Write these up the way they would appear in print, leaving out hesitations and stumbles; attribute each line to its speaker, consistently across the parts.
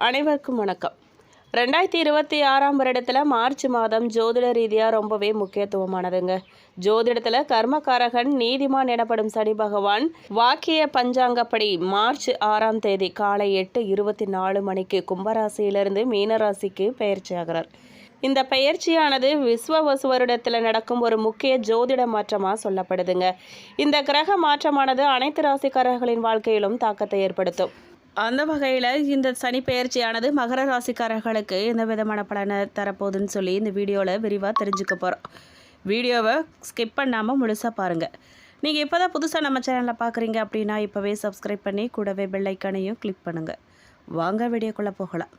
Speaker 1: அனைவருக்கும் வணக்கம். 2026 வருடத்தில் மார்ச் மாதம் ஜோதிட ரீதியாக ரொம்பவே முக்கியத்துவமானதுங்க. ஜோதிடத்தில் கர்மகாரகன் நீதிமான் எனப்படும் சனி பகவான் வாக்கிய பஞ்சாங்கப்படி மார்ச் 6ஆம் தேதி காலை 8:24 மணிக்கு கும்பராசியிலிருந்து மீனராசிக்கு பெயர்ச்சியாகிறார். இந்த பெயர்ச்சியானது விஸ்வவசு வருடத்தில் நடக்கும் ஒரு முக்கிய ஜோதிட மாற்றமாக சொல்லப்படுதுங்க. இந்த கிரக மாற்றமானது அனைத்து ராசிக்காரர்களின் வாழ்க்கையிலும் தாக்கத்தை ஏற்படுத்தும். அந்த வகையில் இந்த சனி பெயர்ச்சியானது மகர ராசிக்காரர்களுக்கு எந்த விதமான பலனை தரப்போகுதுன்னு சொல்லி இந்த வீடியோவில் விரிவாக தெரிஞ்சுக்க போகிறோம். வீடியோவை ஸ்கிப் பண்ணாமல் முழுசாக பாருங்கள். நீங்கள் இப்போ தான் புதுசாக நம்ம சேனலில் பார்க்குறீங்க அப்படின்னா இப்போவே சப்ஸ்கிரைப் பண்ணி கூடவே பெல் ஐக்கானையும் கிளிக் பண்ணுங்கள். வாங்க வீடியோக்குள்ளே போகலாம்.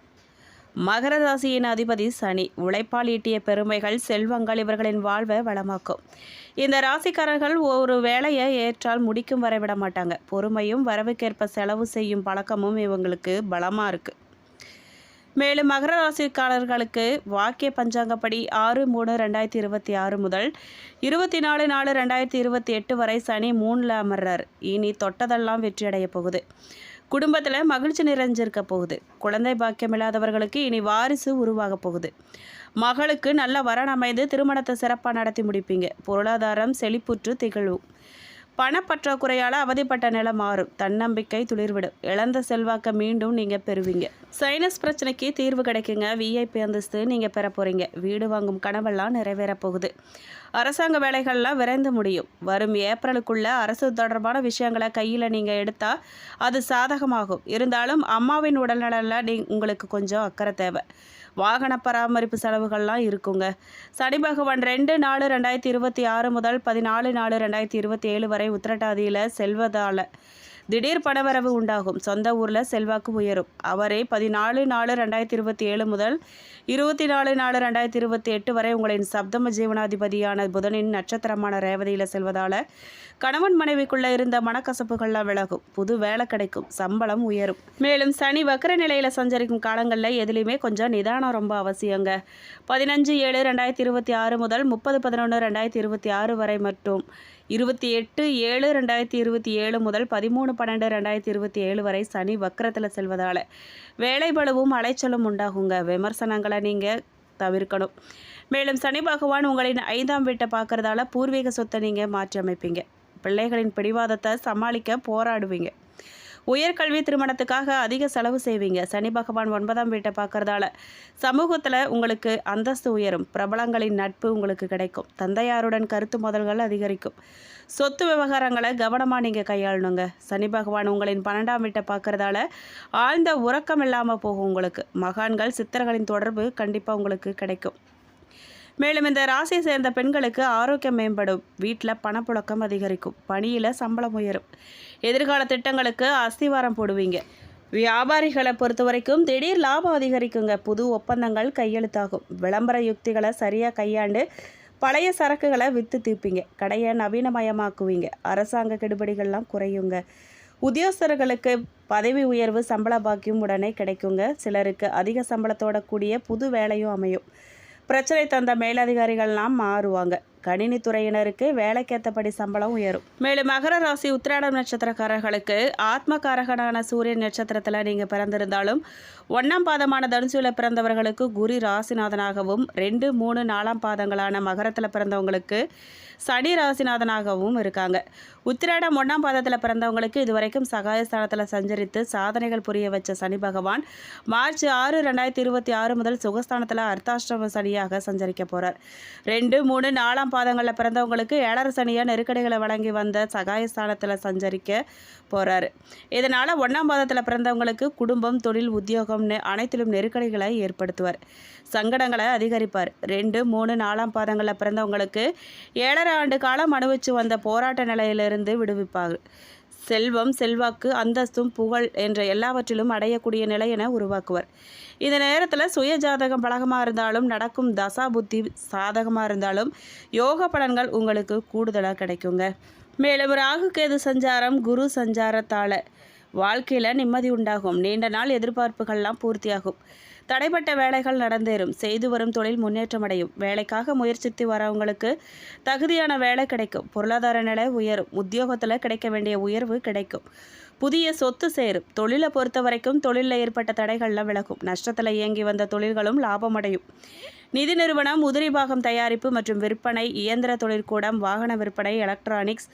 Speaker 1: மகர ராசியின் அதிபதி சனி. உழைப்பால் ஈட்டிய பெருமைகள் செல்வங்கள் இவர்களின் வாழ்வை வளமாக்கும். இந்த ராசிக்காரர்கள் ஒரு வேலையை ஏற்றால் முடிக்கும் வரை விட மாட்டாங்க. பொறுமையும் வரவுக்கேற்ப செலவு செய்யும் பழக்கமும் இவங்களுக்கு பலமாக இருக்குது. மேலும் மகர ராசிக்காரர்களுக்கு வாக்கிய பஞ்சாங்கப்படி 6/3/2026 முதல் 24/4/2028 வரை சனி 3ல் அமர்றார். இனி தொட்டதெல்லாம் வெற்றியடைய போகுது. குடும்பத்தில் மகிழ்ச்சி நிறைஞ்சிருக்க போகுது. குழந்தை பாக்கியம் இல்லாதவர்களுக்கு இனி வாரிசு உருவாக போகுது. மகளுக்கு நல்ல வரன் அமைந்து திருமணத்தை சிறப்பாக நடத்தி முடிப்பீங்க. பொருளாதாரம் செழிப்புற்று திகழும். பணப்பற்றாக்குறையால் அவதிப்பட்ட நிலை மாறும். தன்னம்பிக்கை துளிர்விடும். இழந்த செல்வாக்க மீண்டும் நீங்கள் பெறுவீங்க. சைனஸ் பிரச்சனைக்கு தீர்வு கிடைக்குங்க. விஐபி அந்தஸ்து நீங்கள் பெற போகிறீங்க. வீடு வாங்கும் கனவெல்லாம் நிறைவேற போகுது. அரசாங்க வேலைகள்லாம் விரைந்து முடியும். வரும் ஏப்ரலுக்குள்ள அரசு தொடர்பான விஷயங்களை கையில் நீங்கள் எடுத்தால் அது சாதகமாகும். இருந்தாலும் அம்மாவின் உடல்நலனில் உங்களுக்கு கொஞ்சம் அக்கறை தேவை. வாகன பராமரிப்பு செலவுகள்லாம் இருக்குங்க. சனி பகவான் 2/4/2026 முதல் 14/4/2027 வரை உத்திரட்டாதியில் செல்வதால் திடீர் பணவரவு உண்டாகும். சொந்த ஊரில் செல்வாக்கு உயரும். அவரே 14/4/2027 முதல் 24/4/2028 வரை உங்களின் சப்தம ஜீவனாதிபதியான புதனின் நட்சத்திரமான ரேவதியில் செல்வதால் கணவன் மனைவிக்குள்ளே இருந்த மனக்கசப்புகள்லாம் விலகும். புது வேலை கிடைக்கும். சம்பளம் உயரும். மேலும் சனி வக்கர நிலையில் சஞ்சரிக்கும் காலங்களில் எதுலேயுமே கொஞ்சம் நிதானம் ரொம்ப அவசியங்க. 15/7/2026 முதல் 30/11/2026 வரை மற்றும் 28/7/2027 முதல் 13/12/2027 வரை சனி வக்கரத்தில் செல்வதால் வேலை பளுவும் அலைச்சலும் உண்டாகுங்க. விமர்சனங்களை நீங்கள் தவிர்க்கணும். மேலும் சனி பகவான் உங்களின் 5ஆம் வீட்டை பார்க்கறதால பூர்வீக சொத்தை நீங்கள் மாற்றி அமைப்பீங்க. பிள்ளைகளின் பிடிவாதத்தை சமாளிக்க போராடுவீங்க. உயர்கல்வி திருமணத்துக்காக அதிக செலவு செய்வீங்க. சனி பகவான் 9ஆம் வீட்டை பார்க்கறதால சமூகத்தில் உங்களுக்கு அந்தஸ்து உயரும். பிரபலங்களின் நட்பு உங்களுக்கு கிடைக்கும். தந்தையாருடன் கருத்து மோதல்கள் அதிகரிக்கும். சொத்து விவகாரங்களை கவனமாக நீங்கள் கையாளணுங்க. சனி பகவான் உங்களின் 12ஆம் வீட்டை பார்க்கறதால ஆழ்ந்த உறக்கம் இல்லாமல் போகும். உங்களுக்கு மகான்கள் சித்தர்களின் தொடர்பு கண்டிப்பாக உங்களுக்கு கிடைக்கும். மேலும் இந்த ராசியை சேர்ந்த பெண்களுக்கு ஆரோக்கியம் மேம்படும். வீட்டில் பணப்புழக்கம் அதிகரிக்கும். பணியில் சம்பளம் உயரும். எதிர்கால திட்டங்களுக்கு அஸ்திவாரம் போடுவீங்க. வியாபாரிகளை பொறுத்த வரைக்கும் திடீர் லாபம் அதிகரிக்குங்க. புது ஒப்பந்தங்கள் கையெழுத்தாகும். விளம்பர யுக்திகளை சரியாக கையாண்டு பழைய சரக்குகளை விற்று தீர்ப்பீங்க. கடையை நவீனமயமாக்குவீங்க. அரசாங்க கெடுபிடிகள்லாம் குறையுங்க. உத்தியோகஸ்தர்களுக்கு பதவி உயர்வு சம்பள பாக்கியம் உடனே கிடைக்குங்க. சிலருக்கு அதிக சம்பளத்தோட கூடிய புது வேலையும் அமையும். பிரச்சனை தந்த மேலதிகாரிகள்லாம் மாறுவாங்க. கணினித்துறையினருக்கு வேலைக்கேற்றபடி சம்பளம் உயரும். மேலும் மகர ராசி உத்திராடம் நட்சத்திரக்காரர்களுக்கு ஆத்மகாரகனான சூரியன் நட்சத்திரத்தில் நீங்கள் பிறந்திருந்தாலும் 1ஆம் பாதமான தனுசுவில் பிறந்தவர்களுக்கு குரு ராசிநாதனாகவும் 2, 3, 4ஆம் பாதங்களான மகரத்தில் பிறந்தவங்களுக்கு சனி ராசிநாதனாகவும் இருக்காங்க. உத்திராடம் 1ஆம் பாதத்தில் பிறந்தவங்களுக்கு இதுவரைக்கும் சகாயஸ்தானத்தில் சஞ்சரித்து சாதனைகள் புரிய வச்ச சனி பகவான் மார்ச் 6/2026 முதல் சுகஸ்தானத்தில் அர்த்தாஷ்டம சனியாக சஞ்சரிக்க போகிறார். 2, 3, 4ஆம் பாதங்களில் பிறந்தவங்களுக்கு 7 சனியாக நெருக்கடிகளை வழங்கி வந்த சகாயஸ்தானத்தில் சஞ்சரிக்க போகிறாரு. இதனால் 1ஆம் பாதத்தில் பிறந்தவங்களுக்கு குடும்பம், தொழில், உத்தியோகம் அனைத்திலும் நெருக்கடிகளை ஏற்படுத்துவார். சங்கடங்களை அதிகரிப்பார். 2, 3, 4ஆம் பாதங்களில் பிறந்தவங்களுக்கு 7.5 ஆண்டு காலம் அனுபவித்து வந்த போராட்ட நிலையிலிருந்து விடுவிப்பார். செல்வம், செல்வாக்கு, அந்தஸ்தும், புகழ் என்ற எல்லாவற்றிலும் அடையக்கூடிய நிலையினை உருவாக்குவார். இந்த நேரத்தில் சுய ஜாதகம் பலகமாக இருந்தாலும் நடக்கும் தசா புத்தி சாதகமாக இருந்தாலும் யோக பலன்கள் உங்களுக்கு கூடுதலாக கிடைக்குங்க. மேலும் ராகு கேது சஞ்சாரம், குரு சஞ்சாரத்தால் வாழ்க்கையில் நிம்மதி உண்டாகும். நீண்ட நாள் எதிர்பார்ப்புகள்லாம் பூர்த்தியாகும். தடைப்பட்ட வேலைகள் நடந்தேறும். செய்து வரும் தொழில் முன்னேற்றமடையும். வேலைக்காக முயற்சித்து வரவங்களுக்கு தகுதியான வேலை கிடைக்கும். பொருளாதார நிலை உயரும். உத்தியோகத்தில் கிடைக்க வேண்டிய உயர்வு கிடைக்கும். புதிய சொத்து சேரும். தொழிலை பொறுத்த வரைக்கும் தொழிலில் ஏற்பட்ட தடைகள்லாம் விலகும். நஷ்டத்தில் இயங்கி வந்த தொழில்களும் லாபமடையும். நிதி நிறுவனம், உதிரி பாகம் தயாரிப்பு மற்றும் விற்பனை, இயந்திர தொழிற்கூடம், வாகன விற்பனை, எலக்ட்ரானிக்ஸ்,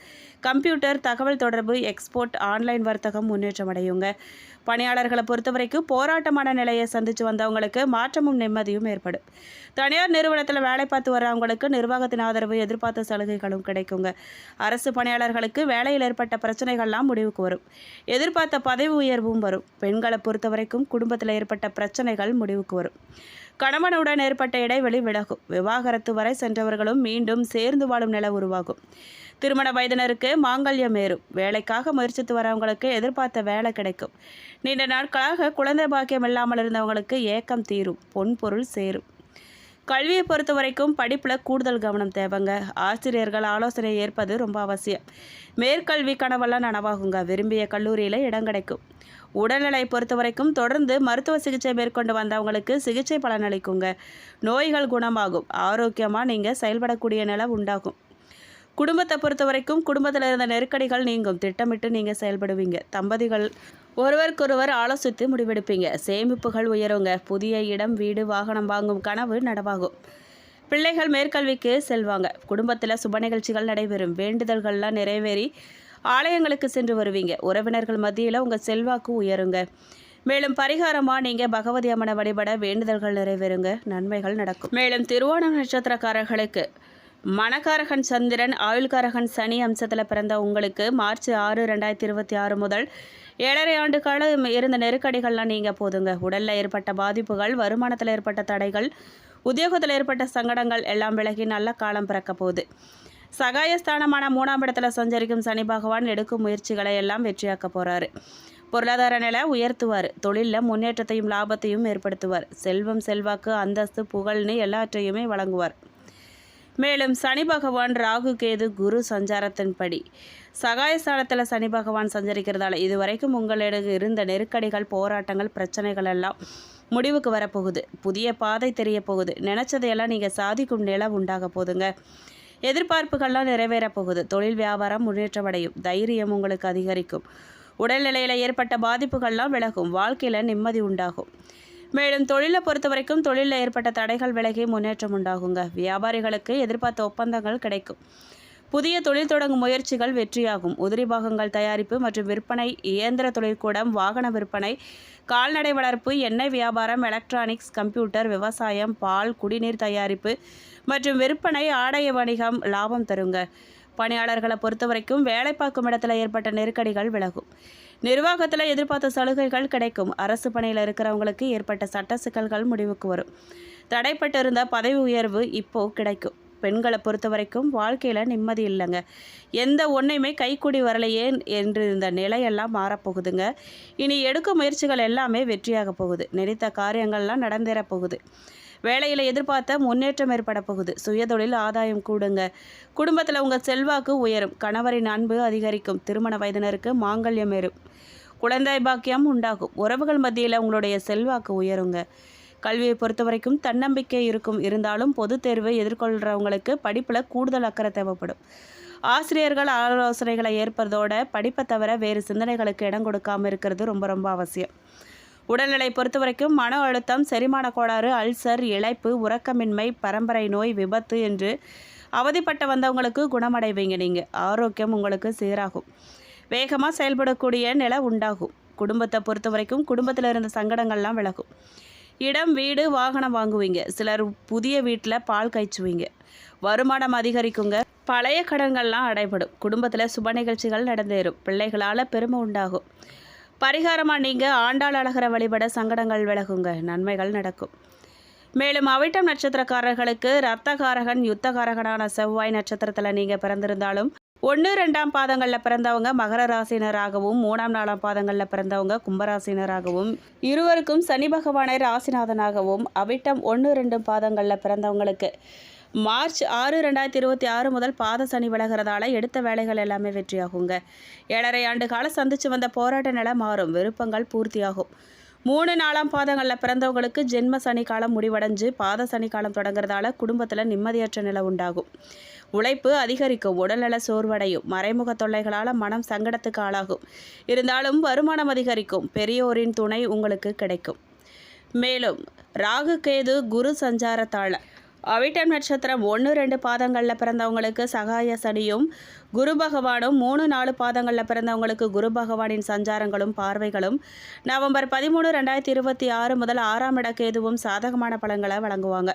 Speaker 1: கம்ப்யூட்டர், தகவல் தொடர்பு, எக்ஸ்போர்ட், ஆன்லைன் வர்த்தகம் முன்னேற்றம் அடையுங்க. பணியாளர்களை பொறுத்த வரைக்கும் போராட்டமான நிலையை சந்தித்து வந்தவங்களுக்கு மாற்றமும் நிம்மதியும் ஏற்படும். தனியார் நிறுவனத்தில் வேலை பார்த்து வர்றவங்களுக்கு நிர்வாகத்தின் ஆதரவு, எதிர்பார்த்த சலுகைகளும் கிடைக்குங்க. அரசு பணியாளர்களுக்கு வேலையில் ஏற்பட்ட பிரச்சனைகள்லாம் முடிவுக்கு வரும். எதிர்பார்த்த பதவி உயர்வும் வரும். பெண்களை பொறுத்த வரைக்கும் குடும்பத்தில் ஏற்பட்ட பிரச்சனைகள் முடிவுக்கு வரும். கணவனுடன் ஏற்பட்ட இடைவெளி விலகும். விவாகரத்து வரை சென்றவர்களும் மீண்டும் சேர்ந்து வாழும் நிலை உருவாகும். திருமண வயதினருக்கு மாங்கல்யம் ஏறும். வேலைக்காக முயற்சித்து வரவங்களுக்கு எதிர்பார்த்த வேலை கிடைக்கும். நீண்ட நாட்களாக குழந்தை பாக்கியம் இல்லாமல் இருந்தவங்களுக்கு ஏக்கம் தீரும். பொன் பொருள் சேரும். கல்வியை பொறுத்த வரைக்கும் படிப்பில் கூடுதல் கவனம் தேவைங்க. ஆசிரியர்கள் ஆலோசனை ஏற்பது ரொம்ப அவசியம். மேற்கல்வி கனவெல்லாம் நனவாகுங்க. விரும்பிய கல்லூரியில் இடம் கிடைக்கும். உடல்நிலை பொறுத்த வரைக்கும் தொடர்ந்து மருத்துவ சிகிச்சை மேற்கொண்டு வந்தவங்களுக்கு சிகிச்சை பலனளிக்குங்க. நோய்கள் குணமாகும். ஆரோக்கியமாக நீங்கள் செயல்படக்கூடிய நிலை உண்டாகும். குடும்பத்தை பொறுத்த வரைக்கும் குடும்பத்தில் இருந்த நெருக்கடிகள் நீங்கும். திட்டமிட்டு நீங்கள் செயல்படுவீங்க. தம்பதிகள் ஒருவருக்கொருவர் ஆலோசித்து முடிவெடுப்பீங்க. சேமிப்புகள் உயருங்க. புதிய இடம், வீடு, வாகனம் வாங்கும் கனவு நனவாகும். பிள்ளைகள் மேற்கல்விக்கு செல்வாங்க. குடும்பத்தில் சுப நிகழ்ச்சிகள் நடைபெறும். வேண்டுதல்கள்லாம் நிறைவேறி ஆலயங்களுக்கு சென்று வருவீங்க. உறவினர்கள் மத்தியில் உங்கள் செல்வாக்கு உயருங்க. மேலும் பரிகாரமாக நீங்கள் பகவதி அம்மனை வழிபட வேண்டுதல்கள் நிறைவேறுங்க. நன்மைகள் நடக்கும். மேலும் திருவோணம் நட்சத்திரக்காரர்களுக்கு மணக்காரகன் சந்திரன், ஆயுள்காரகன் சனி அம்சத்தில் பிறந்த உங்களுக்கு மார்ச் 6, 2026 முதல் 7.5 ஆண்டு காலம் இருந்த நெருக்கடிகள்லாம் நீங்கள் போதுங்க. உடலில் ஏற்பட்ட பாதிப்புகள், வருமானத்தில் ஏற்பட்ட தடைகள், உத்தியோகத்தில் ஏற்பட்ட சங்கடங்கள் எல்லாம் விலகி நல்ல காலம் பிறக்க போகுது. சகாயஸ்தானமான 3ஆம் இடத்துல சஞ்சரிக்கும் சனி பகவான் எடுக்கும் முயற்சிகளை எல்லாம் வெற்றியாக்க போகிறாரு. பொருளாதார நிலை உயர்த்துவார். தொழிலில் முன்னேற்றத்தையும் லாபத்தையும் ஏற்படுத்துவார். செல்வம், செல்வாக்கு, அந்தஸ்து, புகழ்னு எல்லாற்றையுமே வழங்குவார். மேலும் சனி பகவான், ராகு, கேது, குரு சஞ்சாரத்தின்படி சகாயஸ்தானத்தில் சனி பகவான் சஞ்சரிக்கிறதால இதுவரைக்கும் உங்களிடம் இருந்த நெருக்கடிகள், போராட்டங்கள், பிரச்சனைகள் எல்லாம் முடிவுக்கு வரப்போகுது. புதிய பாதை தெரிய போகுது. நினச்சதையெல்லாம் நீங்கள் சாதிக்கும் நிலை உண்டாக போகுதுங்க. எதிர்பார்ப்புகள்லாம் நிறைவேற போகுது. தொழில் வியாபாரம் முன்னேற்றமடையும். தைரியம் உங்களுக்கு அதிகரிக்கும். உடல்நிலையில் ஏற்பட்ட பாதிப்புகள்லாம் விலகும். வாழ்க்கையில் நிம்மதி உண்டாகும். மேலும் தொழிலை பொறுத்த வரைக்கும் தொழிலில் ஏற்பட்ட தடைகள் விலகி முன்னேற்றம் உண்டாகுங்க. வியாபாரிகளுக்கு எதிர்பார்த்த ஒப்பந்தங்கள் கிடைக்கும். புதிய தொழில் தொடங்கும் முயற்சிகள் வெற்றியாகும். உதிரி பாகங்கள் தயாரிப்பு மற்றும் விற்பனை, இயந்திர தொழிற்கூடம், வாகன விற்பனை, கால்நடை வளர்ப்பு, எண்ணெய் வியாபாரம், எலக்ட்ரானிக்ஸ், கம்ப்யூட்டர், விவசாயம், பால், குடிநீர் தயாரிப்பு மற்றும் விற்பனை, ஆடை வணிகம் லாபம் தருங்க. பணியாளர்களை பொறுத்த வரைக்கும் வேலை பார்க்கும் இடத்துல ஏற்பட்ட நெருக்கடிகள் விலகும். நிர்வாகத்தில் எதிர்பார்த்த சலுகைகள் கிடைக்கும். அரசு பணியில் இருக்கிறவங்களுக்கு ஏற்பட்ட சட்ட சிக்கல்கள் முடிவுக்கு வரும். தடைப்பட்டு இருந்த பதவி உயர்வு இப்போ கிடைக்கும். பெண்களை பொறுத்த வரைக்கும் வாழ்க்கையில் நிம்மதி இல்லைங்க. எந்த ஒன்றையுமே கைக்கூடி வரலையே என்று இந்த நிலையெல்லாம் மாறப்போகுதுங்க. இனி எடுக்கும் முயற்சிகள் எல்லாமே வெற்றியாக போகுது. நினைத்த காரியங்கள்லாம் நடந்தேற போகுது. வேலையில் எதிர்பார்த்த முன்னேற்றம் ஏற்பட போகுது. சுயதொழில் ஆதாயம் கூடுங்க. குடும்பத்தில் உங்கள் செல்வாக்கு உயரும். கணவரின் அன்பு அதிகரிக்கும். திருமண வயதினருக்கு மாங்கல்யம் ஏறும். குழந்தை பாக்கியம் உண்டாகும். உறவுகள் மத்தியில் உங்களுடைய செல்வாக்கு உயருங்க. கல்வியை பொறுத்த வரைக்கும் தன்னம்பிக்கை இருக்கும். இருந்தாலும் பொது தேர்வை எதிர்கொள்கிறவங்களுக்கு படிப்பில் கூடுதல் அக்கறை தேவைப்படும். ஆசிரியர்கள் ஆலோசனைகளை ஏற்பதோட படிப்பை தவிர வேறு சிந்தனைகளுக்கு இடம் கொடுக்காமல் இருக்கிறது ரொம்ப ரொம்ப அவசியம். உடல்நிலை பொறுத்த வரைக்கும் மன அழுத்தம், செரிமான கோளாறு, அல்சர், இளைப்பு, உறக்கமின்மை, பரம்பரை நோய், விபத்து என்று அவதிப்பட்டு வந்தவங்களுக்கு குணமடைவீங்க. நீங்கள் ஆரோக்கியம் உங்களுக்கு சீராகும். வேகமாக செயல்படக்கூடிய நிலை உண்டாகும். குடும்பத்தை பொறுத்த வரைக்கும் குடும்பத்தில் இருந்த சங்கடங்கள்லாம் விலகும். இடம், வீடு, வாகனம் வாங்குவீங்க. சிலர் புதிய வீட்டில் பால் காய்ச்சுவீங்க. வருமானம் அதிகரிக்குங்க. பழைய கடன்கள்லாம் அடைபடும். குடும்பத்தில் சுப நிகழ்ச்சிகள் நடந்தேறும். பிள்ளைகளால் பெருமை உண்டாகும். பரிகாரமாக நீங்கள் ஆண்டாள் அழகரை வழிபட சங்கடங்கள் விலகுங்க. நன்மைகள் நடக்கும். மேலும் அவிட்டம் நட்சத்திரக்காரர்களுக்கு இரத்தகாரகன், யுத்தகாரகனான செவ்வாய் நட்சத்திரத்தில் நீங்கள் பிறந்திருந்தாலும் 1, 2ஆம் பாதங்களில் பிறந்தவங்க மகர ராசினராகவும் 3ஆம் 4ஆம் பாதங்களில் பிறந்தவங்க கும்பராசினராகவும், இருவருக்கும் சனி பகவானை ராசிநாதனாகவும் அவிட்டம் 1, 2 பாதங்களில் பிறந்தவங்களுக்கு மார்ச் 6, 2026 முதல் பாத சனி விலகிறதால எடுத்த வேலைகள் எல்லாமே வெற்றியாகுங்க. 7.5 ஆண்டு காலம் சந்தித்து வந்த போராட்ட நிலை மாறும். விருப்பங்கள் பூர்த்தியாகும். 3, 4ஆம் பாதங்களில் பிறந்தவங்களுக்கு ஜென்ம சனி காலம் முடிவடைஞ்சு பாத சனி காலம் தொடங்குறதால குடும்பத்தில் நிம்மதியற்ற நிலை உண்டாகும். உழைப்பு அதிகரிக்கும். உடல்நல சோர்வடையும். மறைமுக தொல்லைகளால் மனம் சங்கடத்துக்கு ஆளாகும். இருந்தாலும் வருமானம் அதிகரிக்கும். பெரியோரின் துணை உங்களுக்கு கிடைக்கும். மேலும் ராகு கேது குரு சஞ்சாரத்தால் அவிட்டம் நட்சத்திரம் 1-2 பாதங்களில் பிறந்தவங்களுக்கு சகாய சனியும், குரு பகவானும் 3-4 பாதங்களில் பிறந்தவங்களுக்கு குரு பகவானின் சஞ்சாரங்களும் பார்வைகளும் நவம்பர் 13, 2026 முதல் 6ஆம் இட கேதுவும் சாதகமான பலன்களை வழங்குவாங்க.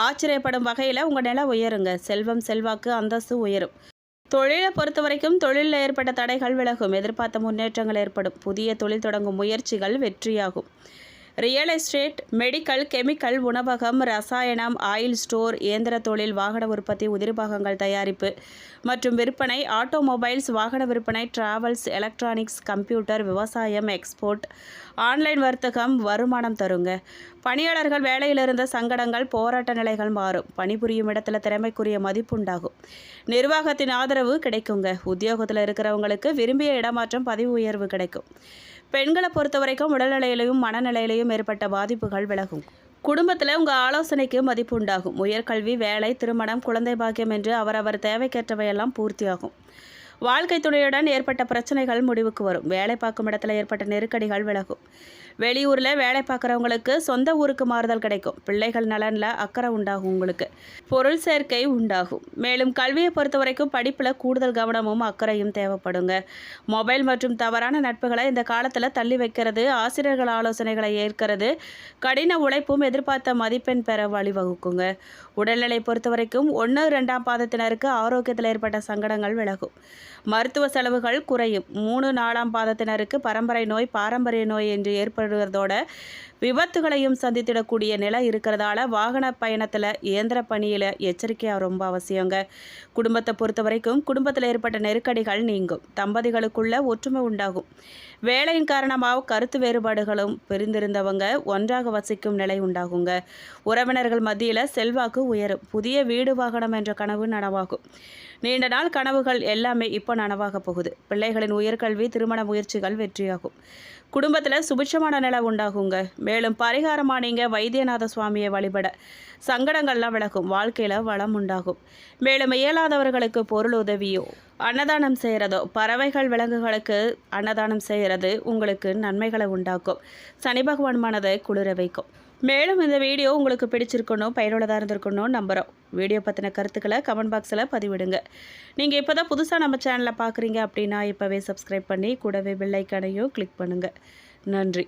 Speaker 1: ஆச்சரியப்படும் வகையில் உங்கள் நிலை உயருங்க. செல்வம் செல்வாக்கு அந்தஸ்து உயரும். தொழிலை பொறுத்த வரைக்கும் தொழிலில் ஏற்பட்ட தடைகள் விலகும். எதிர்பார்த்த முன்னேற்றங்கள் ஏற்படும். புதிய தொழில் தொடங்கும் முயற்சிகள் வெற்றியாகும். ரியல் எஸ்டேட், மெடிக்கல், கெமிக்கல், உணவகம், ரசாயனம், ஆயில் ஸ்டோர், இயந்திர தொழில், வாகன உற்பத்தி, உதிரிபாகங்கள் தயாரிப்பு மற்றும் விற்பனை, ஆட்டோமொபைல்ஸ், வாகன விற்பனை, டிராவல்ஸ், எலக்ட்ரானிக்ஸ், கம்ப்யூட்டர், விவசாயம், எக்ஸ்போர்ட், ஆன்லைன் வர்த்தகம் வருமானம் தருங்க. பணியாளர்கள் வேலையில் இருந்த சங்கடங்கள், போராட்ட நிலைகள் மாறும். பணிபுரியும் இடத்துல திறமைக்குரிய மதிப்புண்டாகும். நிர்வாகத்தின் ஆதரவு கிடைக்குங்க. உத்தியோகத்தில் இருக்கிறவங்களுக்கு விரும்பிய இடமாற்றம், பதவி உயர்வு கிடைக்கும். பெண்களை பொறுத்த வரைக்கும் உடல்நிலையிலையும் மனநிலையிலையும் ஏற்பட்ட பாதிப்புகள் விலகும். குடும்பத்தில் உங்கள் ஆலோசனைக்கு மதிப்பு உண்டாகும். உயர்கல்வி, வேலை, திருமணம், குழந்தை பாக்கியம் என்று அவரவர் தேவைக்கேற்றவையெல்லாம் பூர்த்தியாகும். வாழ்க்கை துணையுடன் ஏற்பட்ட பிரச்சனைகள் முடிவுக்கு வரும். வேலை பார்க்கும் இடத்துல ஏற்பட்ட நெருக்கடிகள் விலகும். வெளியூரில் வேலை பார்க்குறவங்களுக்கு சொந்த ஊருக்கு மாறுதல் கிடைக்கும். பிள்ளைகள் நலனில் அக்கறை உண்டாகும். உங்களுக்கு பொருள் சேர்க்கை உண்டாகும். மேலும் கல்வியை பொறுத்த வரைக்கும் படிப்பில் கூடுதல் கவனமும் அக்கறையும் தேவைப்படுங்க. மொபைல் மற்றும் தவறான நட்புகளை இந்த காலத்தில் தள்ளி வைக்கிறது, ஆசிரியர்கள் ஆலோசனைகளை ஏற்கிறது, கடின உழைப்பும் எதிர்பார்த்த மதிப்பெண் பெற வழிவகுக்குங்க. உடல்நிலை பொறுத்த வரைக்கும் 1-2ஆம் பாதத்தினருக்கு ஆரோக்கியத்தில் ஏற்பட்ட சங்கடங்கள் விலகும். மருத்துவ செலவுகள் குறையும். 3-4ஆம் பாதத்தினருக்கு பரம்பரை நோய், பாரம்பரிய நோய் என்று ஏற்படுவதோட விபத்துகளையும் சந்தித்திடக்கூடிய நிலை இருக்கிறதால வாகன பயணத்தில், இயந்திர பணியில் எச்சரிக்கையாக ரொம்ப அவசியங்க. குடும்பத்தை பொறுத்த வரைக்கும் குடும்பத்தில் ஏற்பட்ட நெருக்கடிகள் நீங்கும். தம்பதிகளுக்குள்ள ஒற்றுமை உண்டாகும். வேலையின் காரணமாக கருத்து வேறுபாடுகளும், பிரிந்திருந்தவங்க ஒன்றாக வசிக்கும் நிலை உண்டாகுங்க. உறவினர்கள் மத்தியில் செல்வாக்கு உயரும். புதிய வீடு, வாகனம் என்ற கனவு நனவாகும். நீண்ட நாள் கனவுகள் எல்லாமே இப்போ நனவாக போகுது. பிள்ளைகளின் உயர்கல்வி, திருமண முயற்சிகள் வெற்றியாகும். குடும்பத்தில் சுபிட்சமான நிலை உண்டாகுங்க. மேலும் பரிகாரமாக நீங்கள் வைத்தியநாத சுவாமியை வழிபட சங்கடங்கள்லாம் விலகும். வாழ்க்கையில் வளம் உண்டாகும். மேலும் இயலாதவர்களுக்கு பொருள் உதவியோ, அன்னதானம் செய்கிறதோ, பறவைகள், விலங்குகளுக்கு அன்னதானம் செய்கிறது உங்களுக்கு நன்மைகளை உண்டாக்கும். சனி பகவான் மனதை குளிர வைக்கும். மேலும் இந்த வீடியோ உங்களுக்கு பிடிச்சிருக்கணும், பயனுள்ளதாக இருந்திருக்கணும் நம்புகிறோம். வீடியோ பற்றின கருத்துக்களை கமெண்ட் பாக்ஸில் பதிவிடுங்க. நீங்கள் இப்போ தான் புதுசாக நம்ம சேனலை பார்க்குறீங்க அப்படின்னா இப்போவே சப்ஸ்கிரைப் பண்ணி கூடவே பெல் ஐக்கானையும் கிளிக் பண்ணுங்கள். நன்றி.